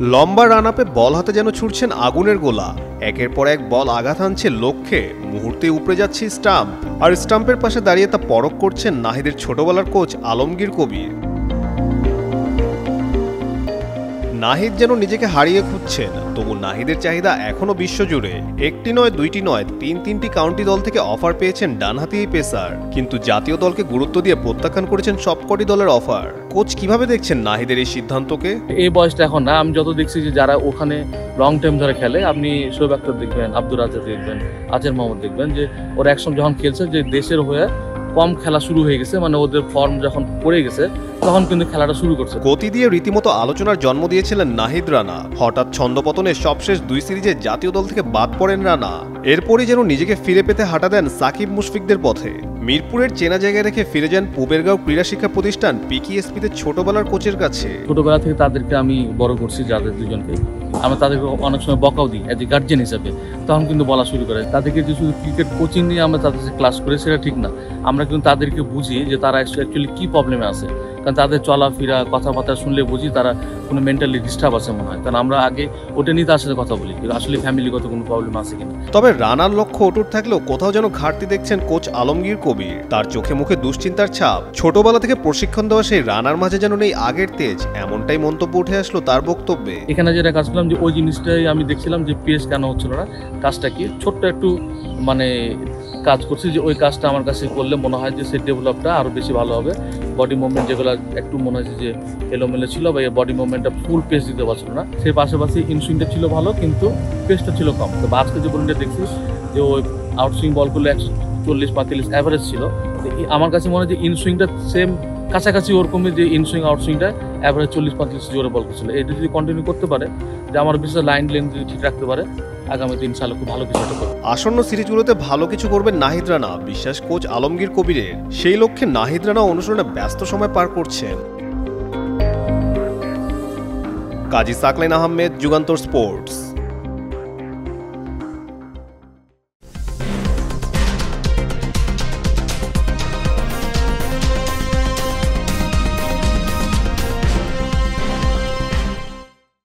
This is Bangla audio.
লম্বা রান আপে বল হাতে যেন ছুটছেন আগুনের গোলা। একের পর এক বল আঘাত হানছে লক্ষ্যে, মুহূর্তে উপড়ে যাচ্ছে স্টাম্প। আর স্টাম্পের পাশে দাঁড়িয়ে তা পরখ করছেন নাহিদের ছোটবেলার কোচ আলমগীর কবির। নাহিদ যেন নিজেকে হারিয়ে খুঁজছেন, তবু নাহিদের চাহিদা এখনো বিশ্বজুড়ে। একটি নয়, দুইটি নয়, তিনটি কাউন্টি দল থেকে অফার পেয়েছেন ডানহাতি এই পেসার, কিন্তু জাতীয় দলকে গুরুত্ব দিয়ে প্রত্যাখ্যান করেছেন সবকটি দলের অফার। কোচ কিভাবে দেখছেন নাহিদের এই সিদ্ধান্তকে? এই বয়সটা এখন না, আমি যত দেখছি যে যারা ওখানে লং টাইম ধরে খেলে, আপনি শোয়েব আখতার দেখবেন, আব্দুর রাজ্জাক দেখবেন, আজের মাহমুদ দেখবেন, যে ওরা একসঙ্গে যখন খেলছে যে দেশের হয়ে কম খেলা শুরু হয়ে গেছে, মানে ওদের ফর্ম যখন পড়ে গেছে তখন কিন্তু খেলাটা শুরু করছে। গতি দিয়ে রীতিমতো আলোচনার জন্ম দিয়েছিলেন নাহিদ রানা। হঠাৎ ছন্দপতনে সবশেষ দুই সিরিজে জাতীয় দল থেকে বাদ পড়েন রানা। এরপরই যেন নিজেকে ফিরে পেতে হাঁটা দেন সাকিব মুশফিকদের পথে। মিরপুরের চেনা জায়গায় রেখে ফিরে যান পুবেরগাঁও ক্রীড়া শিক্ষা প্রতিষ্ঠান পিকিএসপিতে ছোটবেলার কোচের কাছে। ছোটবেলা থেকে তাদেরকে আমি বড় করছি, যাদের দুজনকে আমরা তাদেরকে অনেক সময় বকাও দিই অ্যাজ এ গার্জিয়ান হিসাবে। তখন কিন্তু বলা শুরু করে তাদেরকে যে শুধু ক্রিকেট কোচিং নিয়ে আমরা তাদের সাথে ক্লাস করি সেটা ঠিক না। আমরা কিন্তু তাদেরকে বুঝি যে তারা অ্যাকচুয়ালি কী প্রবলেমে আছে, কারণ তাদের চলাফেরা কথাবার্তা শুনলে বুঝি তারা কোনো মেন্টালি ডিস্টার্ব আছে মনে হয়। কারণ আমরা আগে ওটা নিয়ে তার সাথে কথা বলি, আসলে ফ্যামিলিগত কোনো প্রবলেম আছে কিনা। তবে রানার লক্ষ্য অটুট থাকলেও কোথাও যেন ঘাটতি দেখছেন কোচ আলমগীর কবির। তার চোখে মুখে দুশ্চিন্তার ছাপ। ছোটবেলা থেকে প্রশিক্ষণ দেওয়া সেই রানার মাঝে যেন নেই আগের তেজ, এমনটাই মন্তব্য উঠে আসলো তার বক্তব্যে। এখানে যেটা কাজ করলাম যে ওই জিনিসটাই আমি দেখছিলাম যে পেস কেন হচ্ছিল না, কাজটা কি ছোট্ট একটু মানে কাজ করছি, যে ওই কাজটা আমার কাছে করলে মনে হয় যে সে ডেভেলপটা আরও বেশি ভালো হবে। বডি মুভমেন্ট যেগুলো একটু মনে হয়েছে যে এলোমেলো ছিল, বা এই বডি মুভমেন্টটা ফুল পেস দিতে পারছিল না। সেই পাশাপাশি ইনসুইংটা ছিল ভালো, কিন্তু পেসটা ছিল কম। তো আজকে যে বলটা দেখছি যে ওই আউটসুইং বলগুলো 140-45 অ্যাভারেজ ছিল। আমার কাছে মনে হয় যে ইনসুইংটা সেম কাছাকাছি ওরকমই, যে ইনসুইং আউটসুইংটা অ্যাভারেজ 40-45 জোরে বল করছিল। এটা যদি কন্টিনিউ করতে পারে, যে আমার বিশেষ লাইন লেন্থ যদি ঠিক রাখতে পারে, আগামী দিন সালে খুব ভালো কিছু করবে। আসন্ন সিরিজগুলোতে ভালো কিছু করবেন নাহিদ রানা, বিশ্বাস কোচ আলমগীর কবিরের। সেই লক্ষ্যে নাহিদ রানা অনুশীলনে ব্যস্ত সময় পার করছেন। কাজী সাকলাইন আহমেদ, যুগান্তর স্পোর্টস।